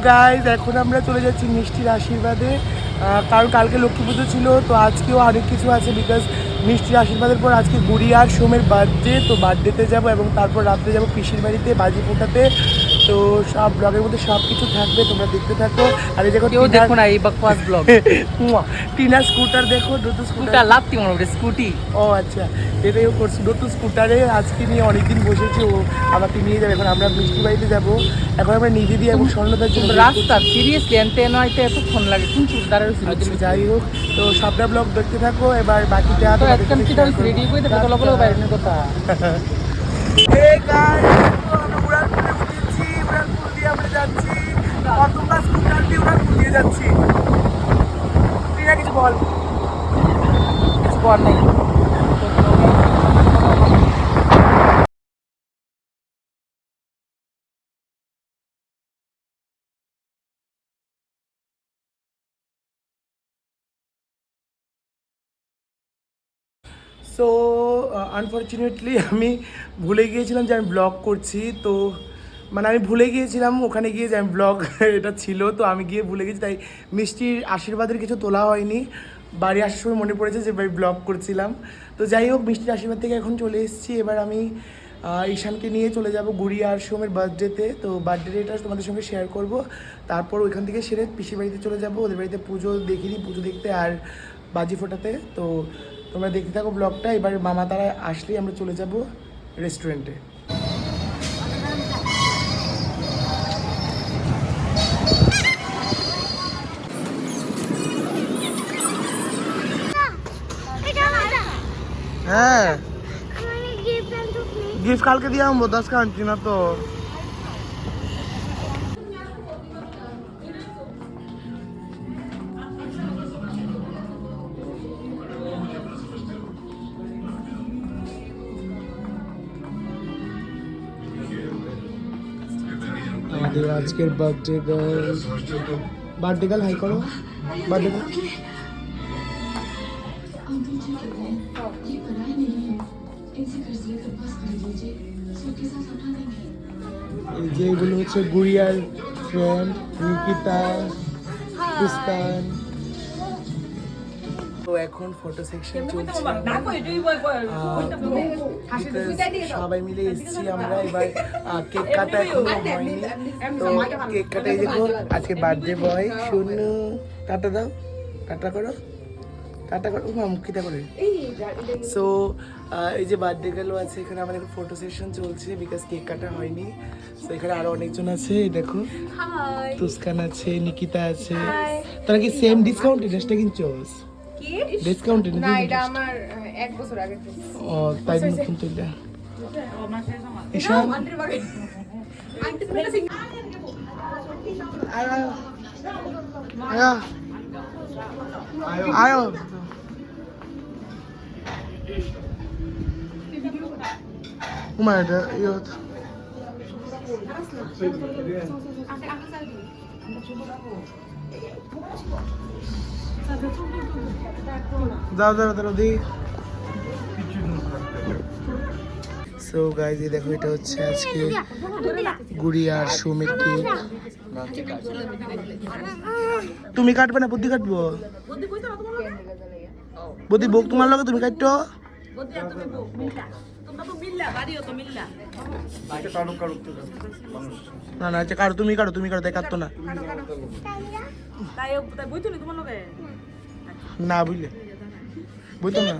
Guys এখন আমরা চলে যাচ্ছি মিষ্টির আশীর্বাদে, কারণ কালকে লক্ষ্মী পুজো ছিল, তো আজকেও অনেক কিছু আছে। বিকজ মিষ্টির আশীর্বাদের পর আজকে গুড়িয়ার সোমের বার্থডে, তো বার্থডেতে যাবো এবং তারপর রাত্রে যাবো পিসির বাড়িতে বাজি ফোটাতে। তো সব ব্লগের মধ্যে সব কিছু থাকবে, তোমরা দেখতে থাকো। আর এই দেখো, দেখো না এই বকওয়াস ব্লগ। টিনা স্কুটার দেখো, নতুন স্কুটার লাভতি মনে হবে স্কুটি। ও আচ্ছা, এটাই ও করছি নতুন স্কুটারে। আজকে নিয়ে অনেকদিন বসেছি, ও আমাকে নিয়ে যাবে। এখন আমরা মিষ্টি বাড়িতে যাবো। এখন আমরা নিজে দিয়ে এবং স্বর্ণতার জন্য রাস্তা সিরিয়াসলি এনতে নয়তে এতক্ষণ লাগে কোন চুড়দারের ছিল। যাই হোক, তো সবটা ব্লগ দেখতে থাকো। এবার বাকিটা তো একদম কি তাহলে রেডি করে দেখো চলো বলো বাইরের কথা। এই গাইস, আমরা উড়ানপুরে উঠেছি, উড়ানপুর দিয়ে আমরা যাচ্ছি, অতটা স্কুটার দিয়ে উড়ানপুর দিয়ে যাচ্ছি। তুই কিছু বল। কিছু বল নাই। সো আনফর্চুনেটলি আমি ভুলে গিয়েছিলাম যে আমি ব্লগ করছি। তো মানে আমি ভুলে গিয়েছিলাম ওখানে গিয়ে যে আমি ব্লগ এটা ছিল, তো আমি গিয়ে ভুলে গেছি। তাই মিষ্টির আশীর্বাদের কিছু তোলা হয়নি। বাড়ি আসার সময় মনে পড়েছে যে ভাই ব্লগ করছিলাম। তো যাই হোক, মিষ্টির আশীর্বাদ থেকে এখন চলে এসেছি। এবার আমি ঈশানকে নিয়ে চলে যাব গুড়িয়ার সোমের বার্থডেতে। তো বার্থডেটা তোমাদের সঙ্গে শেয়ার করব। তারপর ওইখান থেকে সেরে পিসির বাড়িতে চলে যাব, ওদের বাড়িতে পুজো দেখিনি, পুজো দেখতে আর বাজি ফোটাতে। তো তোমরা দেখতে থাকো ব্লগটা। এবার মামা তারা আসলেই আমরা চলে যাব রেস্টুরেন্টে। হ্যাঁ, গিফট কালকে দিয়ে আনবো, 10 কা আনছি না তো। আমাদের আজকের বার্থডে গার্ল হাই করো, বার্থডে গার্ল। এই যে এগুলো হচ্ছে গুড়িয়ার ফ্রেন্ড নিকিতা, মুস্কান। তো এখন ফটো সেকশন চলছে, সবাই মিলে এসেছি আমরা। এবার কেক কাটা এখনো হয়নি, তো কেক কাটাই দেখো। আজকে বার্থডে বয় শুনু, টাটা দাও, টাটা করো, টাটা করো, মুখিতা করে। সো এই যে বার্থডে গেল আছে, এখানে আমাদের ফটো সেশন চলছে বিকজ কেক কাটা হয়নি। সো এখানে আরো অনেকজন আছে, দেখো তুস্কান আছে, নিকিতা আছে। তোরা কি সেম ডিসকাউন্ট ড্রেসটা কিনছোস? কি ডিসকাউন্ট না, এটা আমার 1 বছর আগে। ও তাই নতুন তো এটা। ঈশান আয় আয় Umar ada yot. যাও দি। সো গাইজ, এই দেখো এটা হচ্ছে আজকে গুড়িয়ার সোমের কেক। তুমি কাটবে না বুদ্ধি কাটবো? বুদ্ধি বুক তোমার লগে, তুমি কাটতো না না। আচ্ছা কাটো, তুমি কাটো, তাই কাটতো না না বুঝলে, বুঝতো না।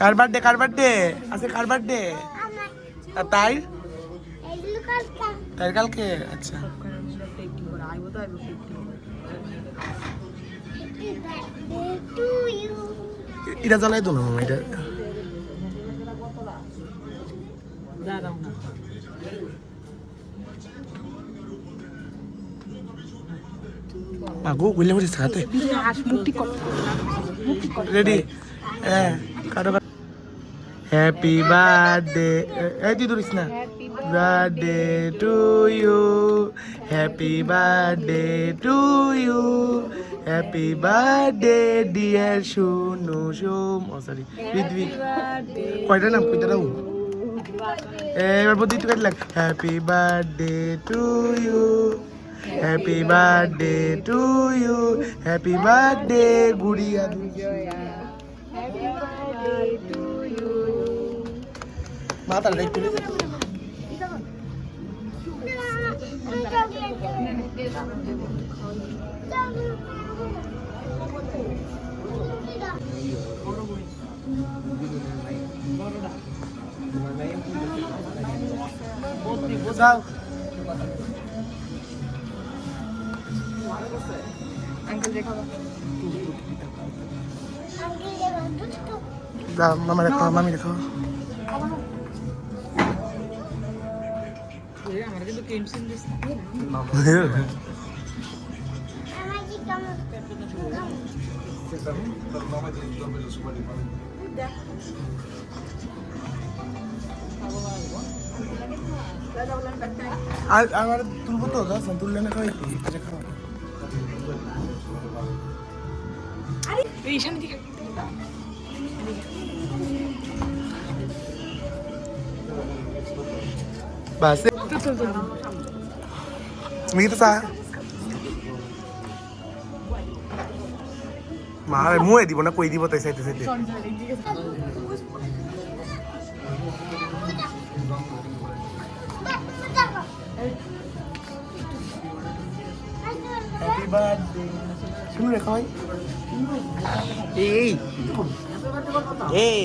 কার বার্থডে আছে? কার বার্থডে? তাই কালকে। আচ্ছা এটা জ্বালাই তো না মামা, এটা আগো গুলে হচ্ছে সাথে রেডি। হ্যাঁ কাটো। হ্যাপি বার্থডে, এই তুই ধরিস না। Birthday to you, happy birthday to you, happy birthday dear Sonu Som ও সরি পৃথ্বী কয়টা নাম কয়টা নাম এবার বলতে একটু লাগ happy birthday to you happy birthday to you happy birthday Gudiya মাথাটা একটু যাও আঙ্কেল দেখাবো যাও মামা দেখো মামি দেখো আমার কিন্তু ক্রিম সিন দিস আর আমার তুলবো তো দাস তুললে না খাওয়াই আচ্ছা খাওয়া এই সামনে দিকে বাস মিগিতো চা মারে মুয়ে দিব না কই দিব তাই চাইতে চাইতে হ্যাপি বার্থডে শুনুন রে খাওয়াই এই এই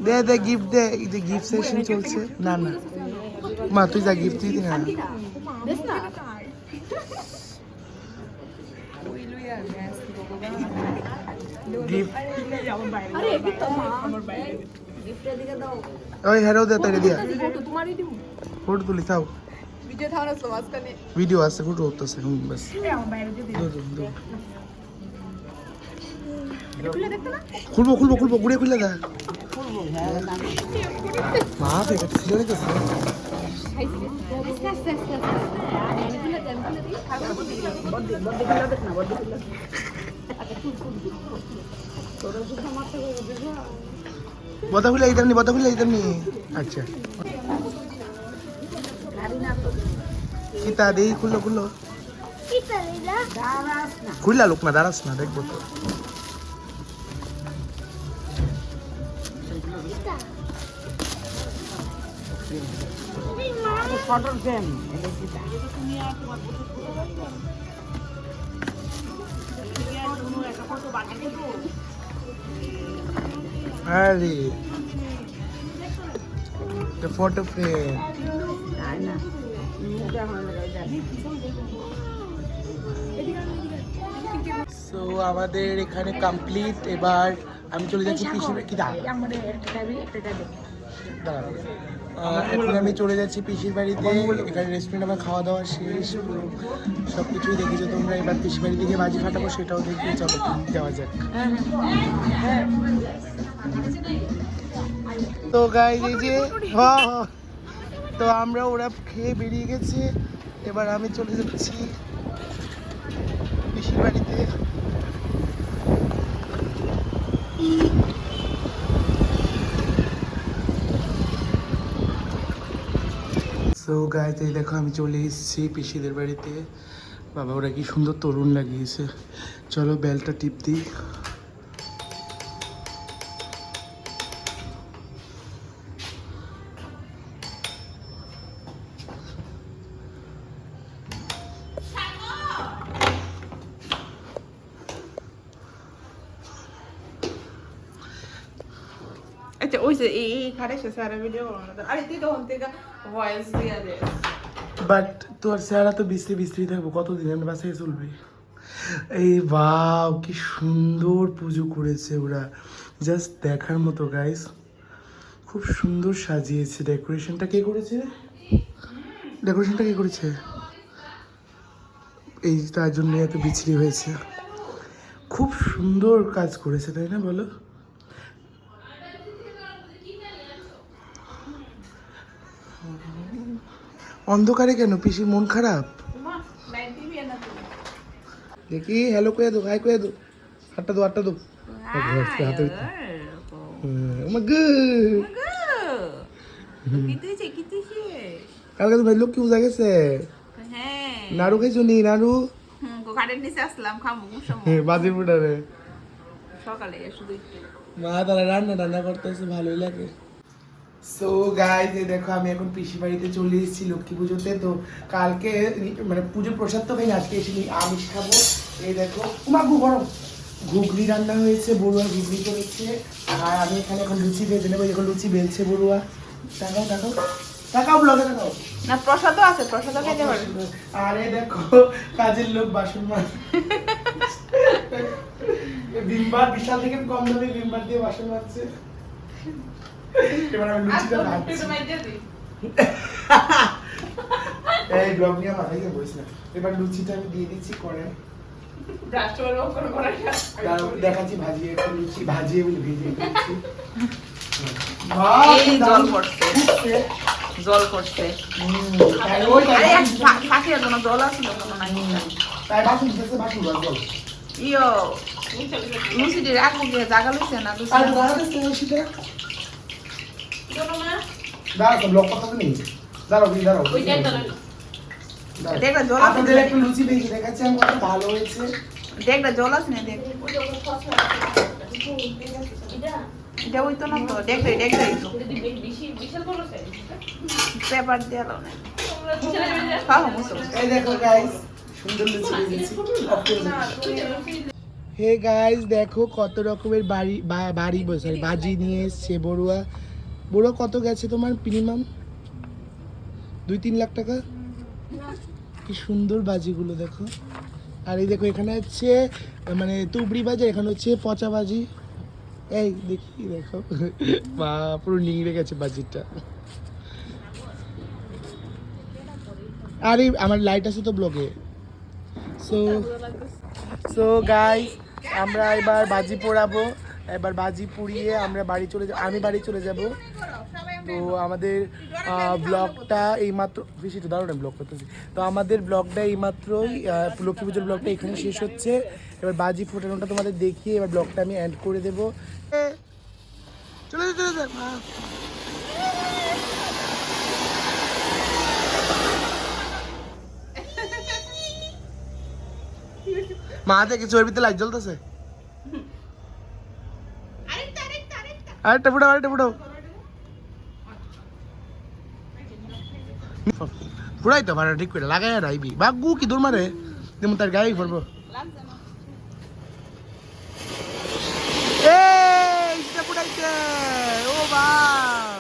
দে দে গিফট দে এই যে গিফট সেশন চলছে না না মা তুই যা গিফট দিবি না গিফট ওই হেরো দে তাই দিয়া তোমারই দিব ফটো তুলি চাও ভিডিও থাও না সমাজ কানে ভিডিও আছে ফটো উঠতেছে বাস আমার বাইরে দিয়ে দো খুলে দেখতে না খুলবো খুলবো খুলবো গুড়ে খুলে দা মা দেখে ছিল রে তো আস্তে আস্তে আস্তে আমি খুলে দেন খুলে দিই বড় খুলে দেখ না বড় খুলে বতা খুলে এইদাম নি আচ্ছা কিতা দেই খুললো খুললা লোক না দাঁড়াস না দেখবো তো আরে the photo frame সো আমাদের এখানে কমপ্লিট এবার আমি চলে যাচ্ছি পিসির কি দা এখন আমি চলে যাচ্ছি পিসির বাড়িতে এখানে রেস্টুরেন্ট আমার খাওয়া দাওয়া শেষ সব কিছুই দেখেছো তোমরা এবার পিসির বাড়ি থেকে বাজি ফাটাবো সেটাও দেখি চলো যাওয়া যাক তো গাইজ এই যে তো আমরা ওরা খেয়ে বেরিয়ে গেছে এবার আমি চলে যাচ্ছি পিসির বাড়িতে সো গাইজ এই দেখো আমি চলে এসেছি পিসিদের বাড়িতে বাবা ওরা কি সুন্দর তরুণ লাগিয়েছে চলো বেলটা টিপ দিই আচ্ছা ওই যে এই খারে সে সারা ভিডিও আরে তুই তো হতে ভয়েস দিয়া দে বাট তোর চেহারা তো বিশ্রী বিশ্রী থাকবো কতদিন আমি বাসায় চলবে এই বাও কি সুন্দর পুজো করেছে ওরা জাস্ট দেখার মতো গাইস খুব সুন্দর সাজিয়েছে ডেকোরেশনটা কে করেছে এই তার জন্য এত বিচ্ছিরি হয়েছে খুব সুন্দর কাজ করেছে তাই না বলো অন্ধকারে কেন, পিসির মন খারাপ? মা লাইট দিবি না তুই? দেখি হ্যালো কয়ে দো, হাই কয়ে দো, হাতটা দো, হাতটা দো। হাতে কালকে তো ভাই লোক কি উজা গেছে। হ্যাঁ নাড়ু খাইছো নি? নাড়ু ঘাটের নিচে আসলাম খাবো বাজির ফুটারে সকালে শুধু একটু মা তারা রান্না করতেছে, ভালোই লাগে। সো গাইস এই দেখো আমি এখন পিসি বাড়িতে চলে এসেছি লক্ষ্মী পুজোতে। তো কালকে মানে পুজোর প্রসাদ তো খাই, আজকে এসে আমিষ খাবো। এই দেখো উমাগু গরম ঘুগনি রান্না হয়েছে, বড়ুয়া ঘুগনি করেছে। আর আমি এখানে এখন লুচি ভেজে নেবো, এখন লুচি বেলছে বড়ুয়া। তাকাও তাকাও তাকাও, ব্লগে তাকাও। না প্রসাদও আছে, প্রসাদও খেতে পারবে। আরে দেখো কাজের লোক বাসন মাজ ভিমবার, বিশাল থেকে কম দামে ভিমবার দিয়ে বাসন মাজছে। এবার আমি লুচিটা ভাজছি। এই ব্লগ নিয়ে মাথায় গিয়ে বলিস না। এবার লুচিটা আমি দিয়ে দিচ্ছি কড়াই। দেখাচ্ছি ভাজিয়ে, একটু লুচি ভাজিয়ে বলে ভেজে দিচ্ছি। জল পড়ছে, জল পড়ছে। ফাঁকির জন্য জল আসলো কোনো নাই। তাই বাসন দিতেছে, বাসন জল। ইয়ো লুচিটি রাখবো গিয়ে জাগা লুচি না লুচি। আর দাঁড়াতে লুচিটা দাঁড়াও, তো ব্লগ কথা তো নেই। দাঁড়াও দাঁড়াও, দেখটা জল আছে, আপনাদের একটু লুচি ভেজে দেখাচ্ছি আমি, কত ভালো হয়েছে। দেখটা জল আছে না দেখ। এটা ওই তো না তো, দেখবে দেখবে একটু পেপার দিয়ে দাও না। খাও মুসো। এই দেখো গাইস সুন্দর লুচি ভেজেছি। হে গাইস দেখো কত রকমের বাড়ি সরি ভাজি নিয়ে এসছে বড়ুয়া। বড়ুয়া কত গেছে তোমার মিনিমাম? 2-3 লাখ টাকা। কি সুন্দর বাজিগুলো দেখো। আর এই দেখো এখানে হচ্ছে মানে তুবড়ি বাজি, এখানে হচ্ছে পচা বাজি। এই দেখি দেখো মা পুরো নিংড়ে গেছে বাজিটা। আরে আমার লাইট আছে তো ব্লগে। সো গাইস আমরা এবার বাজি পোড়াবো। এবার বাজি পুড়িয়ে আমরা বাড়ি চলে যাব, আমি বাড়ি চলে যাব। তো আমাদের ব্লগটা এইমাত্র বেশি তো দারুণ ব্লগ করতেছি। তো আমাদের ব্লগটা এইমাত্রই লক্ষ্মী পুজোর ব্লগটা এখানে শেষ হচ্ছে। এবার বাজি ফোটানোটা তোমাদের দেখিয়ে এবার ব্লগটা আমি এন্ড করে দেবো। চলে চলে মা দেখে চর্বিতে লাইট জ্বলতেছে। আরেকটা ফুটাও, আরেকটা ফুটাও। ফুটাই তো ভাড়া ঠিক করে লাগাই রাইবি বা গু কি দূর মারে যেমন তার গায়ে পড়বো। ফুটাইছে ও বাহ,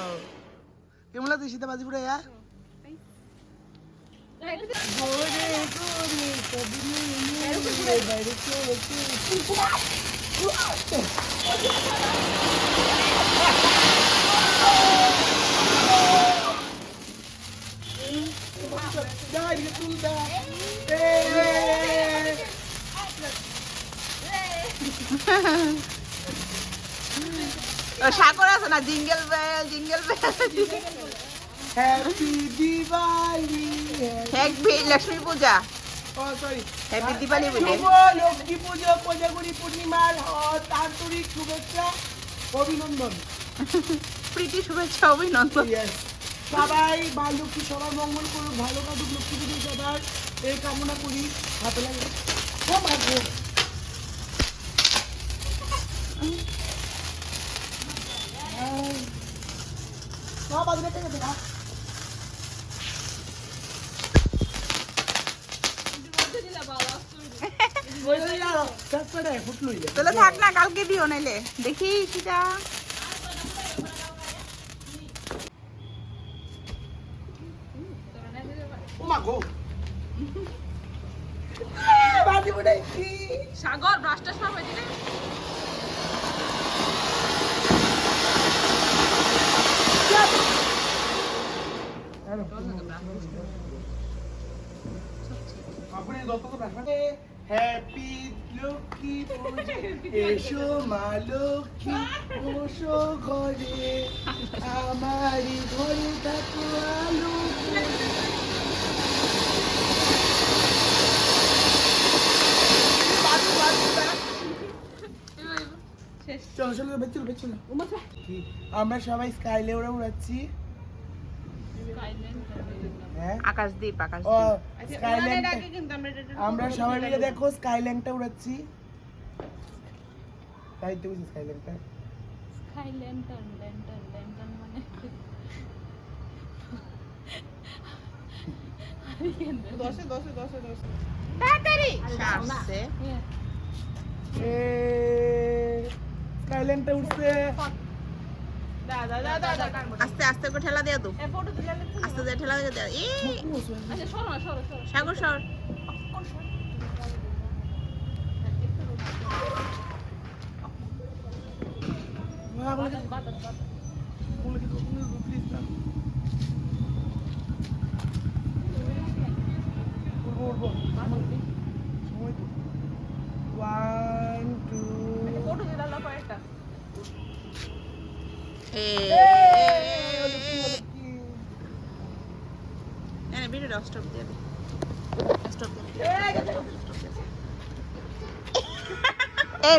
কেমন লাগছে শীতে বাজি ফুটাই? সাগর আছে না, jingle bell jingle bell. Happy Diwali, happy Lakshmi Puja, sorry happy Diwali বলে। শুভ লক্ষ্মী পুজো কোজাগরি পূর্ণিমার আন্তরিক শুভেচ্ছা অভিনন্দন। প্রীতি শুভেচ্ছা অভিনন্দন। সবাই বা লক্ষ্মী সবার মঙ্গল করুক, ভালো কাটুক লক্ষ্মী পুজো সবার, এই কামনা করি। হাতে লাগে ও ভাগ্য। তাহলে থাক না, কালকে দিও নাইলে দেখি কিটা। সাগর ব্রাশটা সব হয়ে দিলে হ্যাপি লক্ষ্মী পুজো এসো মা লক্ষ্মী বসো ঘরে আমারই ঘরে থাকো আলো চলো চলো বেচলো বেচলো আমরা সবাই স্কাইলে ওরা উড়াচ্ছি হ্যাঁ আকাশদ্বীপ ও স্কাইল্যান্ড আমরা সবাই মিলে দেখো স্কাইল্যান্ডটা উড়াচ্ছি তাই তো বুঝি স্কাইল্যান্ডটা খাই ল্যান্টার্ন ল্যান্টার্ন ল্যান্টার্ন মানে তাড়াতাড়ি আসছে এ স্কাইল্যান্ডটা উঠছে আস্তে আস্তে করে ঠেলা দিয়া তো আস্তে দিয়ে ঠেলা দিয়ে দেয়া আচ্ছা সরো না সরো সরো সাগর সর বাতাস বাতাস ওয়ান টু ফটো দিলা লা কয়েকটা ভিডিওটা স্টপ দিয়ে দে স্টপ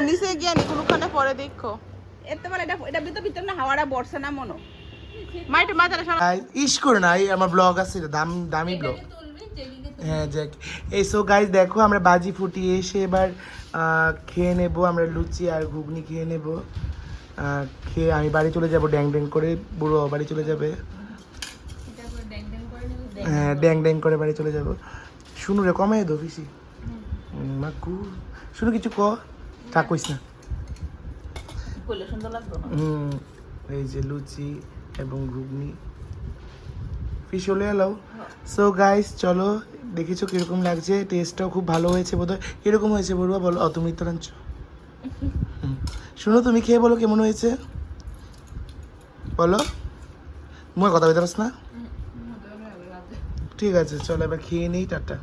নিচে গিয়া নি কোনখানে পরে দেখো এতে মানে এটা ভিতর না হাওয়াটা বর্ষা না মনো মাইটে মাথাটা সামনে ইস করে না এই আমার ব্লগ আছে দামি ব্লগ হ্যাঁ যাক এই সো গাইজ দেখো আমরা বাজি ফুটিয়ে এসে এবার খেয়ে নেব আমরা লুচি আর ঘুগনি খেয়ে নেব খেয়ে আমি বাড়ি চলে যাব ড্যাং ড্যাং করে বুড়ো বাড়ি চলে যাবে হ্যাঁ ড্যাং ড্যাং করে বাড়ি চলে যাব শুনু রে কমাই দো বেশি মাকু শুনু কিছু ক তা কইস না কইলে সুন্দর লাগতো না এই যে লুচি এবং ঘুগনি ফিশ হলে এলাও সো গাইস চলো দেখেছো কিরকম লাগছে টেস্টটাও খুব ভালো হয়েছে বোধহয় কিরকম হয়েছে বলবা বলো তুমি তো রাঁধছো শুনো তুমি খেয়ে বলো কেমন হয়েছে বলো মুখে কথা বলতে পারছ না ঠিক আছে চলো এবার খেয়ে নিই টাটা